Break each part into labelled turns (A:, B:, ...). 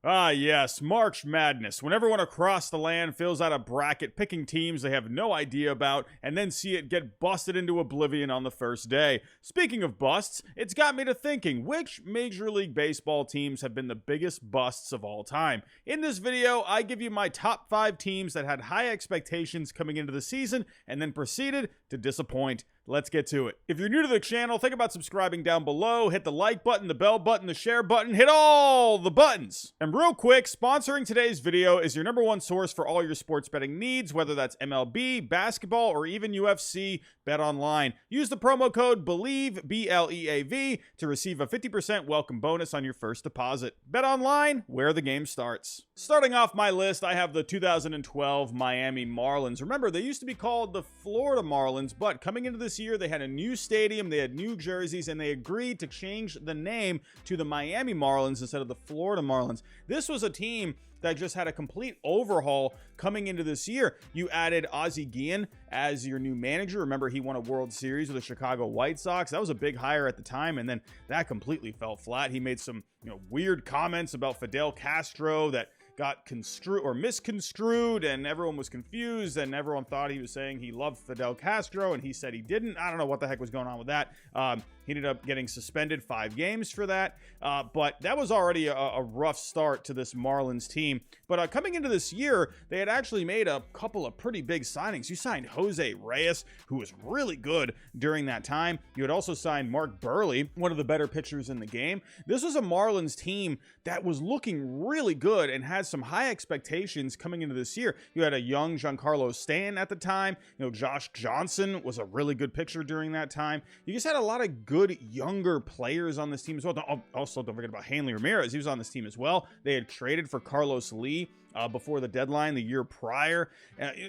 A: Ah, yes, March Madness. When everyone across the land fills out a bracket picking teams they have no idea about and then see it get busted into oblivion on the first day. Speaking of busts, it's got me to thinking, which Major League Baseball teams have been the biggest busts of all time? In this video, I give you my top 5 teams that had high expectations coming into the season and then proceeded to disappoint. Let's get to it. If you're new to the channel, think about subscribing down below. Hit the like button, the bell button, the share button. Hit all the buttons. And real quick, sponsoring today's video is your #1 source for all your sports betting needs, whether that's MLB, basketball, or even UFC. Bet online. Use the promo code BELIEVE, BLEAV, to receive a 50% welcome bonus on your first deposit. Bet online, where the game starts. Starting off my list, I have the 2012 Miami Marlins. Remember, they used to be called the Florida Marlins, but coming into this year, they had a new stadium, they had new jerseys, and they agreed to change the name to the Miami Marlins instead of the Florida Marlins. This was a team that just had a complete overhaul coming into this year. You added Ozzie Guillen as your new manager. Remember, he won a World Series with the Chicago White Sox. That was a big hire at the time, and then that completely fell flat. He made some, weird comments about Fidel Castro that got construed or misconstrued, and everyone was confused, and everyone thought he was saying he loved Fidel Castro, and he said he didn't. I don't know what the heck was going on with that. He ended up getting suspended 5 games for that, but that was already a rough start to this Marlins team. But coming into this year, they had actually made a couple of pretty big signings. You signed Jose Reyes, who was really good during that time. You had also signed Mark Burley, one of the better pitchers in the game. This was a Marlins team that was looking really good and had some high expectations coming into this year. You had a young Giancarlo Stanton at the time. Josh Johnson was a really good pitcher during that time. You just had a lot of good younger players on this team as well. Also, don't forget about Hanley Ramirez. He was on this team as well. They had traded for Carlos Lee before the deadline the year prior.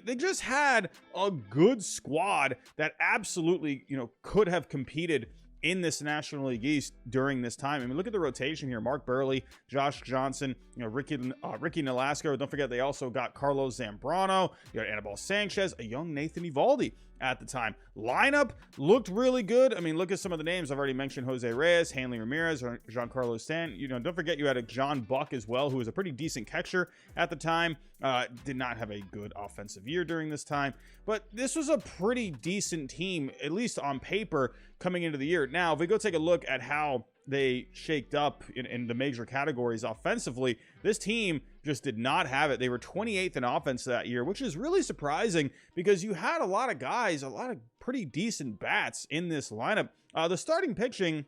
A: They just had a good squad that absolutely, could have competed in this National League East during this time. I mean, look at the rotation here. Mark Burley, Josh Johnson, Ricky Nolasco. Don't forget, they also got Carlos Zambrano. You got Anibal Sanchez, a young Nathan Eovaldi at the time. Lineup looked really good. I mean, look at some of the names. I've already mentioned Jose Reyes, Hanley Ramirez, or Giancarlo Stanton. Don't forget you had a John Buck as well, who was a pretty decent catcher at the time. Did not have a good offensive year during this time. But this was a pretty decent team, at least on paper, coming into the year. Now, if we go take a look at how they shaked up in the major categories offensively, this team just did not have it. They were 28th in offense that year, which is really surprising because you had a lot of guys, a lot of pretty decent bats in this lineup. The starting pitching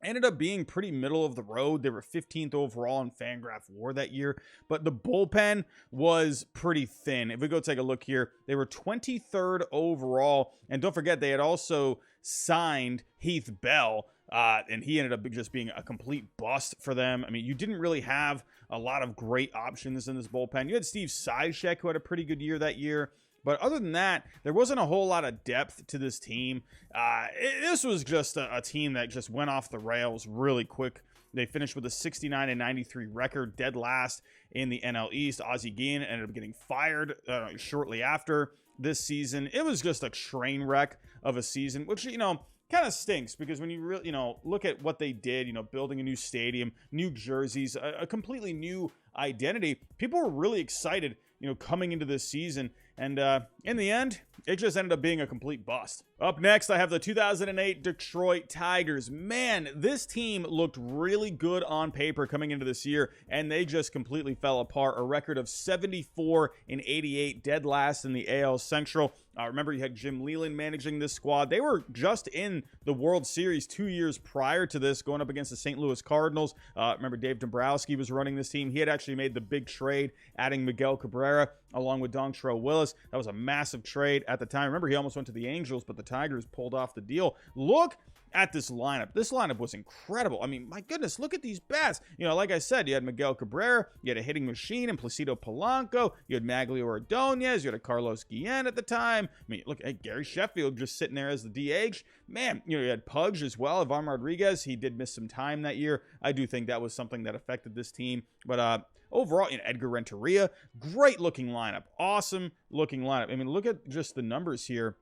A: ended up being pretty middle of the road. They were 15th overall in Fangraph WAR that year, but the bullpen was pretty thin. If we go take a look here, they were 23rd overall, and don't forget they had also signed Heath Bell, and he ended up just being a complete bust for them. I mean, you didn't really have a lot of great options in this bullpen. You had Steve Cishek, who had a pretty good year that year. But other than that, there wasn't a whole lot of depth to this team. This was just a team that just went off the rails really quick. They finished with a 69-93 record, dead last in the NL East. Ozzie Guillen ended up getting fired shortly after this season. It was just a train wreck of a season, which, kind of stinks because when you really, look at what they did, building a new stadium, new jerseys, a completely new identity, people were really excited, coming into this season. And in the end, it just ended up being a complete bust. Up next, I have the 2008 Detroit Tigers. Man, this team looked really good on paper coming into this year, and they just completely fell apart. A record of 74-88, dead last in the AL Central. Remember, you had Jim Leyland managing this squad. They were just in the World Series 2 years prior to this, going up against the St. Louis Cardinals. Remember, Dave Dombrowski was running this team. He had actually made the big trade, adding Miguel Cabrera along with Dontrelle Willis. That was a massive trade at the time. Remember, he almost went to the Angels, but the Tigers pulled off the deal. Look at this lineup. This lineup was incredible. I mean, my goodness, look at these bats. Like I said, you had Miguel Cabrera, you had a hitting machine in Placido Polanco, you had Maglio Ordonez, you had a Carlos Guillen at the time. I mean, look at Gary Sheffield just sitting there as the DH. Man, you had Pudge as well, Ivan Rodriguez. He did miss some time that year. I do think that was something that affected this team. But overall, Edgar Renteria, great looking lineup. Awesome looking lineup. I mean, look at just the numbers here.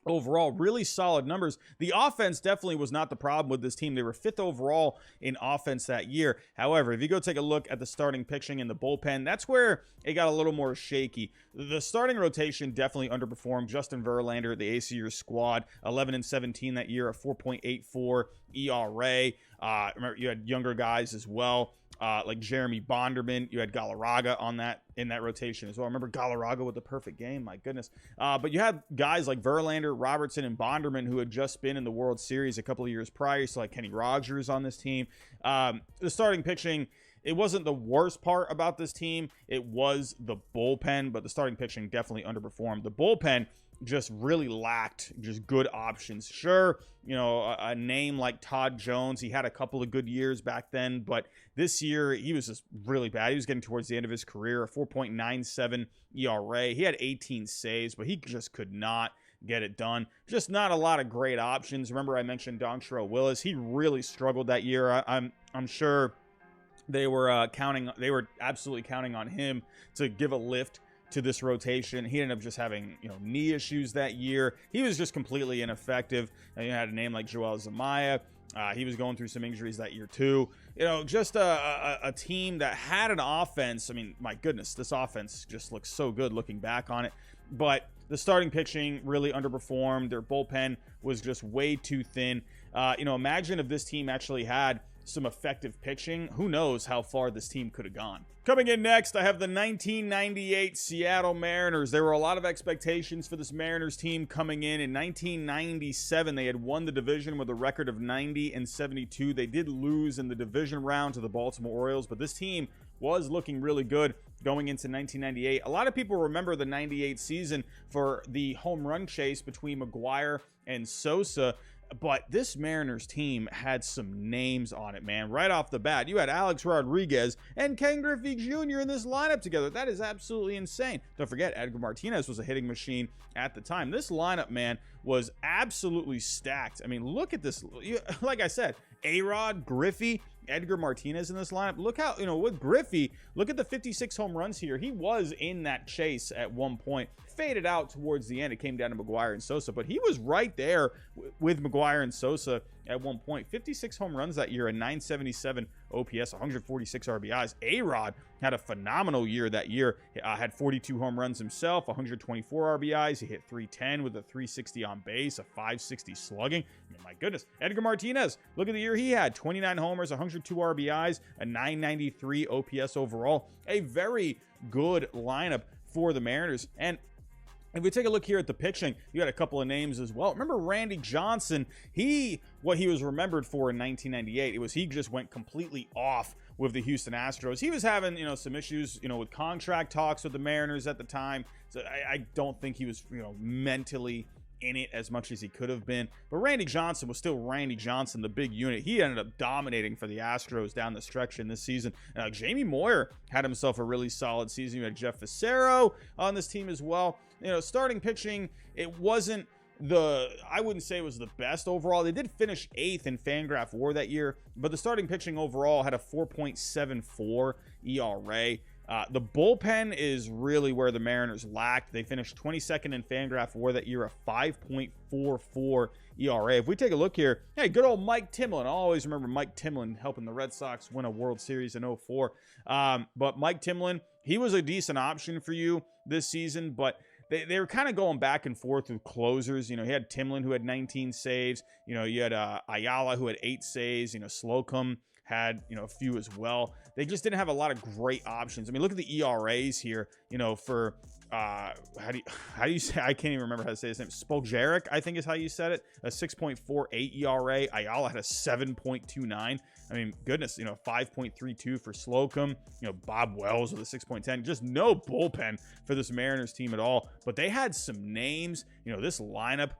A: overall, really solid numbers. The offense definitely was not the problem with this team. They were 5th overall in offense that year. However, if you go take a look at the starting pitching and the bullpen, that's where it got a little more shaky. The starting rotation definitely underperformed. Justin Verlander, the ace of your squad, 11-17 that year, a 4.84 ERA. Remember, you had younger guys as well. Like Jeremy Bonderman, you had Galarraga in that rotation as well. Remember Galarraga with the perfect game, my goodness. But you had guys like Verlander, Robertson, and Bonderman who had just been in the World Series a couple of years prior. So like Kenny Rogers on this team. The starting pitching, it wasn't the worst part about this team. It was the bullpen, but the starting pitching definitely underperformed. The bullpen just really lacked just good options. Sure, you know, a name like Todd Jones, he had a couple of good years back then, but this year he was just really bad. He was getting towards the end of his career, a 4.97 ERA. He had 18 saves, but he just could not get it done. Just not a lot of great options. Remember I mentioned Dontrelle Willis. He really struggled that year. I'm sure they were absolutely counting on him to give a lift to this rotation. He ended up just having, you know, knee issues that year. He was just completely ineffective. You had a name like Joel Zamaya. He was going through some injuries that year too. You know, just a team that had an offense. I mean, my goodness, this offense just looks so good looking back on it. But the starting pitching really underperformed. Their bullpen was just way too thin. You know, imagine if this team actually had some effective pitching. Who knows how far this team could have gone. Coming in next, I have the 1998 Seattle Mariners. There were a lot of expectations for this Mariners team coming in. In 1997, they had won the division with a record of 90-72. They did lose in the division round to the Baltimore Orioles, but this team was looking really good going into 1998. A lot of people remember the 98 season for the home run chase between McGwire and Sosa. But this Mariners team had some names on it, man. Right off the bat, you had Alex Rodriguez and Ken Griffey Jr. in this lineup together. That is absolutely insane. Don't forget, Edgar Martinez was a hitting machine at the time. This lineup, man, was absolutely stacked. I mean, look at this. Like I said, A-Rod, Griffey, Edgar Martinez in this lineup. Look how, you know, with Griffey, look at the 56 home runs here. He was in that chase at one point. Faded out towards the end. It came down to McGwire and Sosa, but he was right there with McGwire and Sosa at one point. 56 home runs that year, a 977 OPS, 146 RBIs. A-Rod had a phenomenal year that year. Had 42 home runs himself, 124 RBIs. He hit 310 with a 360 on base, a 560 slugging. I mean, my goodness. Edgar Martinez, look at the year he had. 29 homers, 102 RBIs, a 993 OPS overall. A very good lineup for the Mariners. And if we take a look here at the pitching, you had a couple of names as well. Remember Randy Johnson? What he was remembered for in 1998, it was he just went completely off with the Houston Astros. He was having, you know, some issues, you know, with contract talks with the Mariners at the time. So I don't think he was, you know, mentally in it as much as he could have been. But Randy Johnson was still Randy Johnson, the big unit. He ended up dominating for the Astros down the stretch in this season. Jamie Moyer had himself a really solid season. You had Jeff Fassero on this team as well. You know, starting pitching, it wasn't I wouldn't say it was the best overall. They did finish 8th in Fangraph WAR that year, but the starting pitching overall had a 4.74 ERA. The bullpen is really where the Mariners lacked. They finished 22nd in Fangraph WAR that year, a 5.44 ERA. If we take a look here, hey, good old Mike Timlin. I always remember Mike Timlin helping the Red Sox win a World Series in 2004. But Mike Timlin, he was a decent option for you this season, but they were kind of going back and forth with closers. You know, he had Timlin, who had 19 saves. You know, you had Ayala, who had 8 saves. You know, Slocum had, you know, a few as well. They just didn't have a lot of great options. I mean, look at the ERAs here, you know, for how do you say, I can't even remember how to say his name. Spoljaric, I think is how you said it. A 6.48 ERA. Ayala had a 7.29. I mean, goodness, you know, 5.32 for Slocum. You know, Bob Wells with a 6.10. Just no bullpen for this Mariners team at all. But they had some names. You know, this lineup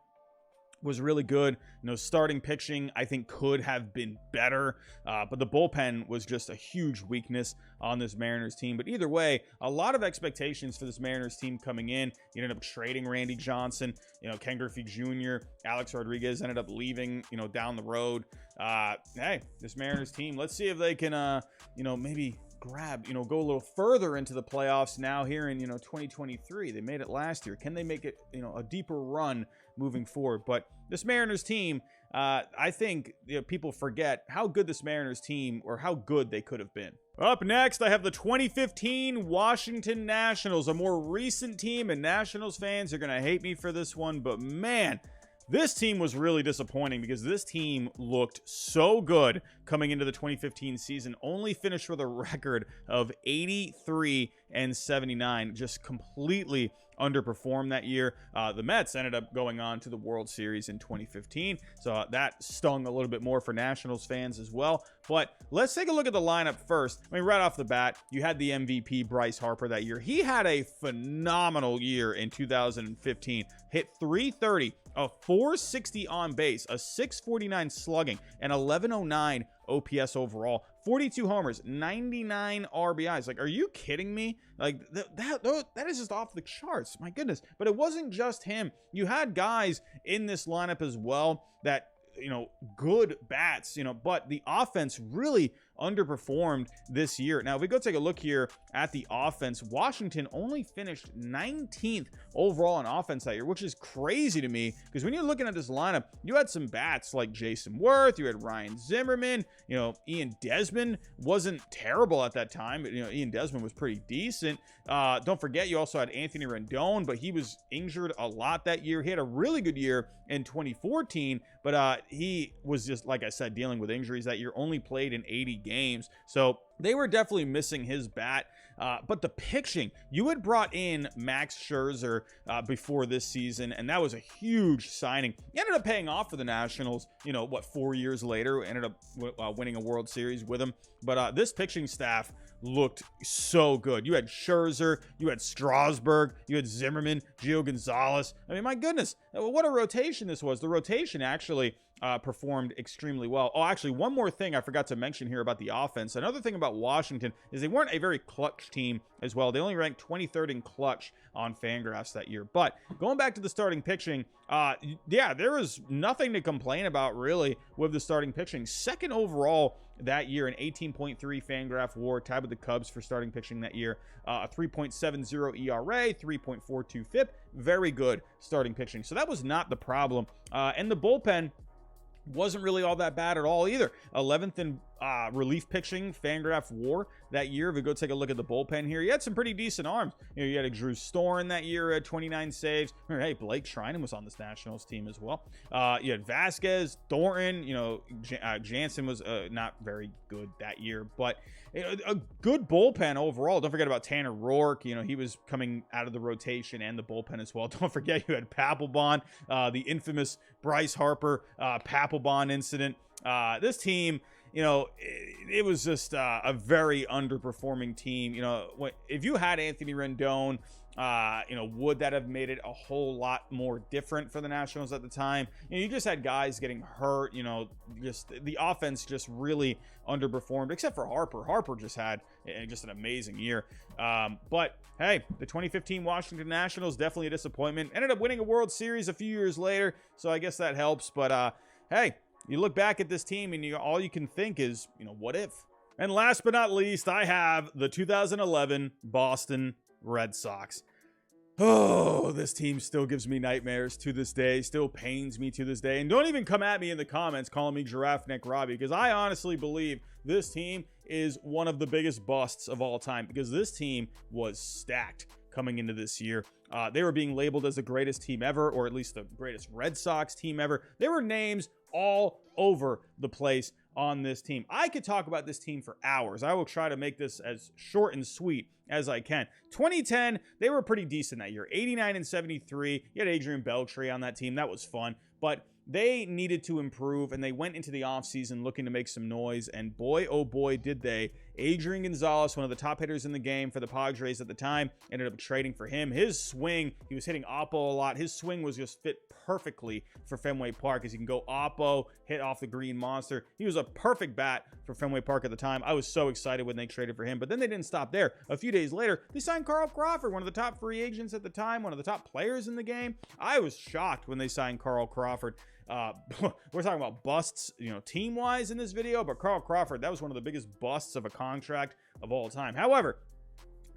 A: was really good. You know, starting pitching, I think, could have been better, but the bullpen was just a huge weakness on this Mariners team. But either way, a lot of expectations for this Mariners team coming in. You ended up trading Randy Johnson, you know, Ken Griffey Jr., Alex Rodriguez ended up leaving, you know, down the road. Hey, this Mariners team, let's see if they can, you know, maybe grab, you know, go a little further into the playoffs now here in, you know, 2023. They made it last year. Can they make it, you know, a deeper run moving forward. But this Mariners team, I think people forget how good this Mariners team, or how good they could have been. Up next, I have the 2015 Washington Nationals, a more recent team, and Nationals fans are going to hate me for this one, but man, this team was really disappointing because this team looked so good coming into the 2015 season, only finished with a record of 83-79, just completely underperformed that year. The Mets ended up going on to the World Series in 2015, so that stung a little bit more for Nationals fans as well. But let's take a look at the lineup first. I mean, right off the bat, you had the MVP Bryce Harper that year. He had a phenomenal year in 2015. Hit .330, a .460 on base, a .649 slugging, and 1109 OPS overall, 42 homers, 99 RBIs. Like, are you kidding me? Like, that is just off the charts. My goodness. But it wasn't just him. You had guys in this lineup as well that, good bats, but the offense really underperformed this year. Now, if we go take a look here at the offense, Washington only finished 19th overall in offense that year, which is crazy to me because when you're looking at this lineup, you had some bats like Jason Worth, you had Ryan Zimmerman, Ian Desmond wasn't terrible at that time, but Ian Desmond was pretty decent. Don't forget, you also had Anthony Rendon, but he was injured a lot that year. He had a really good year in 2014, but he was just, like I said, dealing with injuries that year, only played in 80 games. So they were definitely missing his bat. But the pitching, you had brought in Max Scherzer before this season, and that was a huge signing. He ended up paying off for the Nationals, 4 years later, ended up winning a World Series with him. But this pitching staff looked so good. You had Scherzer, you had Strasburg, you had Zimmerman, Gio Gonzalez. I mean, my goodness, what a rotation this was. The rotation actually performed extremely well. Oh, actually, one more thing I forgot to mention here about the offense. Another thing about Washington is they weren't a very clutch team as well. They only ranked 23rd in clutch on Fangraphs that year. But going back to the starting pitching, yeah, there was nothing to complain about really with the starting pitching. Second overall that year, an 18.3 Fangraph WAR, tied with the Cubs for starting pitching that year. A 3.70 ERA, 3.42 FIP. Very good starting pitching. So that was not the problem. And the bullpen wasn't really all that bad at all either. 11th in relief pitching, Fangraph WAR that year. If we go take a look at the bullpen here, you had some pretty decent arms. You had a Drew Storen that year at 29 saves. Hey, Blake Treinen was on this Nationals team as well. You had Vasquez, Thornton, Jansen was not very good that year, but a good bullpen overall. Don't forget about Tanner Roark. He was coming out of the rotation and the bullpen as well. Don't forget you had Papelbon, the infamous Bryce Harper Papelbon incident. This team, it was just a very underperforming team. If you had Anthony Rendon, would that have made it a whole lot more different for the Nationals at the time? You just had guys getting hurt, just the offense just really underperformed, except for Harper. Harper just had just an amazing year. But hey, the 2015 Washington Nationals, definitely a disappointment. Ended up winning a World Series a few years later, so I guess that helps. But hey, you look back at this team and all you can think is, what if? And last but not least, I have the 2011 Boston Red Sox. Oh, this team still gives me nightmares to this day, still pains me to this day. And don't even come at me in the comments calling me Giraffe Neck Robbie, because I honestly believe this team is one of the biggest busts of all time, because this team was stacked coming into this year. They were being labeled as the greatest team ever, or at least the greatest Red Sox team ever. There were names all over the place on this team. I could talk about this team for hours. I will try to make this as short and sweet as I can. 2010, they were pretty decent that year. 89-73. You had Adrian Beltre on that team. That was fun. But they needed to improve, and they went into the offseason looking to make some noise, and boy, oh boy, did they. Adrian Gonzalez, one of the top hitters in the game for the Padres at the time, ended up trading for him. His swing, he was hitting oppo a lot. His swing was just fit perfectly for Fenway Park, as you can go oppo, hit off the green monster. He was a perfect bat for Fenway Park at the time. I was so excited when they traded for him, but then they didn't stop there. A few days later, they signed Carl Crawford, one of the top free agents at the time, one of the top players in the game. I was shocked when they signed Carl Crawford. We're talking about busts, team-wise in this video, but Carl Crawford, that was one of the biggest busts of a contract of all time. However,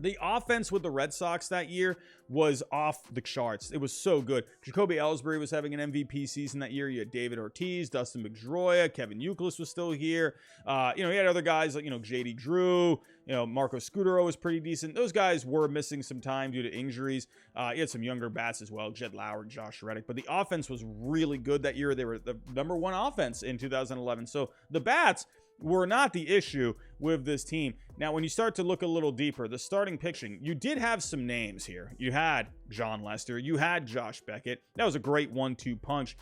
A: The offense with the Red Sox that year was off the charts. It was so good. Jacoby Ellsbury was having an MVP season that year. You had David Ortiz, Dustin Pedroia, Kevin Youkilis was still here. You had other guys like, JD Drew, Marco Scutaro was pretty decent. Those guys were missing some time due to injuries. You had some younger bats as well, Jed Lauer, Josh Reddick. But the offense was really good that year. They were the #1 offense in 2011. So the bats were not the issue with this team. Now, when you start to look a little deeper, the starting pitching, you did have some names here. You had John Lester. You had Josh Beckett. That was a great 1-2 punch.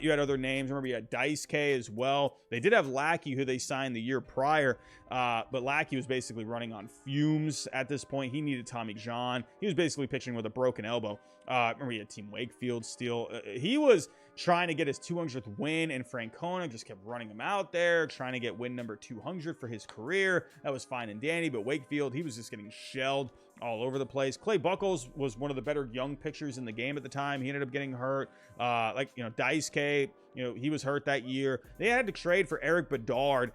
A: You had other names. Remember, you had Dice K as well. They did have Lackey, who they signed the year prior, but Lackey was basically running on fumes at this point. He needed Tommy John. He was basically pitching with a broken elbow. Remember, you had Team Wakefield still. He was trying to get his 200th win, and Francona just kept running him out there, trying to get win number 200 for his career. That was fine and dandy, but Wakefield, he was just getting shelled all over the place. Clay Buchholz was one of the better young pitchers in the game at the time. He ended up getting hurt. Dice K, he was hurt that year. They had to trade for Eric Bedard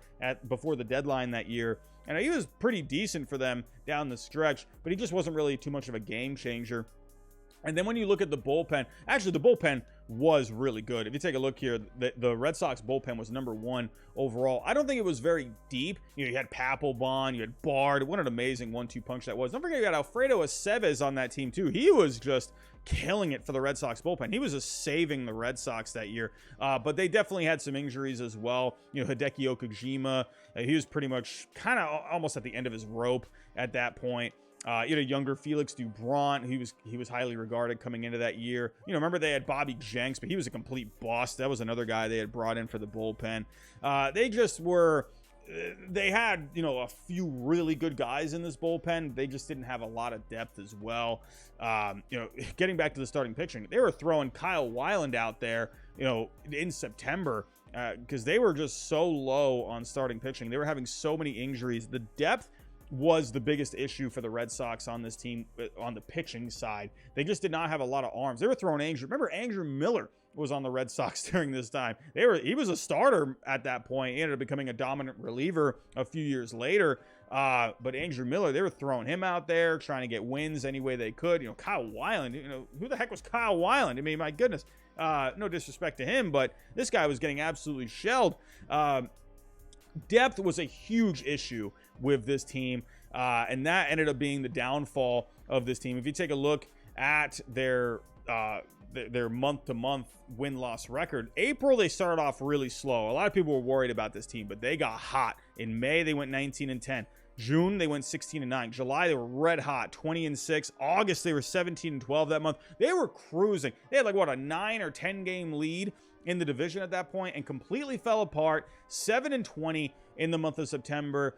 A: before the deadline that year, and he was pretty decent for them down the stretch, but he just wasn't really too much of a game changer. And then when you look at the bullpen, actually the bullpen was really good. If you take a look here, the Red Sox bullpen was #1 overall. I don't think it was very deep. You had Papelbon, you had Bard. What an amazing 1-2 punch that was. Don't forget you got Alfredo Aceves on that team too. He was just killing it for the Red Sox bullpen. He was just saving the Red Sox that year. But they definitely had some injuries as well. Hideki Okajima, he was pretty much kind of almost at the end of his rope at that point. You had a younger Felix Doubront. He was highly regarded coming into that year. Remember they had Bobby Jenks, but he was a complete bust. That was another guy they had brought in for the bullpen. They had, a few really good guys in this bullpen. They just didn't have a lot of depth as well. Getting back to the starting pitching, they were throwing Kyle Weiland out there, in September, because they were just so low on starting pitching. They were having so many injuries. The depth was the biggest issue for the Red Sox on this team on the pitching side. They just did not have a lot of arms. They were throwing Remember, Andrew Miller was on the Red Sox during this time. He was a starter at that point. He ended up becoming a dominant reliever a few years later. But Andrew Miller, they were throwing him out there, trying to get wins any way they could. Kyle Weiland, who the heck was Kyle Weiland? I mean, my goodness, no disrespect to him, but this guy was getting absolutely shelled. Depth was a huge issue with this team, and that ended up being the downfall of this team. If you take a look at their month-to-month win-loss record, April they started off really slow. A lot of people were worried about this team, but they got hot. In May they went 19-10. June they went 16-9. July they were red hot, 20-6. August they were 17-12 that month. They were cruising. They had a 9 or 10 game lead in the division at that point and completely fell apart. 7-20 in the month of September.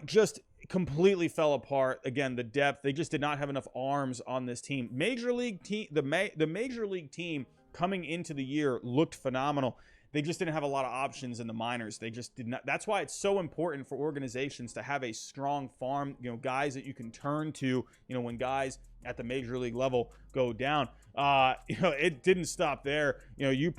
A: Just completely fell apart. Again, the depth, they just did not have enough arms on this team. Major league team, the major league team coming into the year looked phenomenal. They just didn't have a lot of options in the minors. They just did not. That's why it's so important for organizations to have a strong farm, guys that you can turn to, when guys at the major league level go down. It didn't stop there. You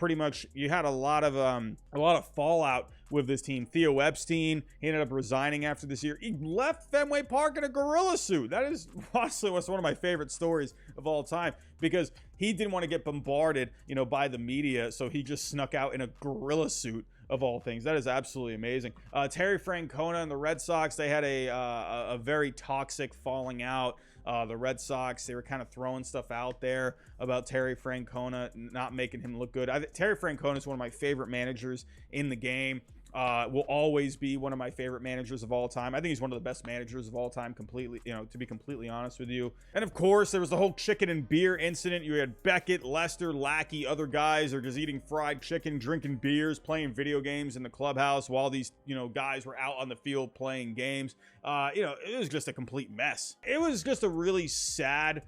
A: had a lot of fallout with this team. Theo Epstein, he ended up resigning after this year. He left Fenway Park in a gorilla suit. That is honestly one of my favorite stories of all time, because he didn't want to get bombarded, by the media, so he just snuck out in a gorilla suit of all things. That is absolutely amazing. Terry Francona and the Red Sox, they had a very toxic falling out. The Red Sox, they were kind of throwing stuff out there about Terry Francona, not making him look good. Terry Francona is one of my favorite managers in the game. Will always be one of my favorite managers of all time. I think he's one of the best managers of all time, completely, to be completely honest with you. And of course, there was the whole chicken and beer incident. You had Beckett, Lester, Lackey, other guys are just eating fried chicken, drinking beers, playing video games in the clubhouse while these, guys were out on the field playing games. It was just a complete mess. It was just a really sad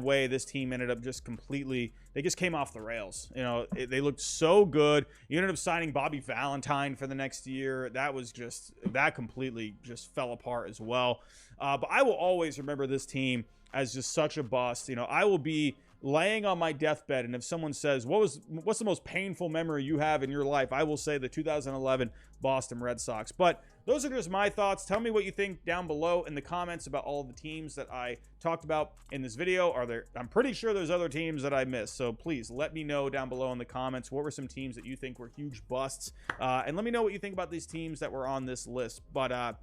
A: way this team ended up just completely, they just came off the rails. They looked so good. You ended up signing Bobby Valentine for the next year. That completely just fell apart as well. But I will always remember this team as just such a bust. I will be laying on my deathbed, and if someone says, what's the most painful memory you have in your life, I will say the 2011 Boston Red Sox. But those are just my thoughts. Tell me what you think down below in the comments about all of the teams that I talked about in this video. I'm pretty sure there's other teams that I missed, so please let me know down below in the comments what were some teams that you think were huge busts, and let me know what you think about these teams that were on this list. But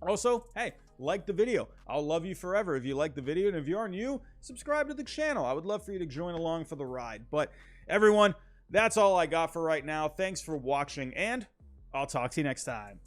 A: also, hey, like the video. I'll love you forever if you like the video, and if you are new, subscribe to the channel. I would love for you to join along for the ride. But everyone, that's all I got for right now. Thanks for watching, and I'll talk to you next time.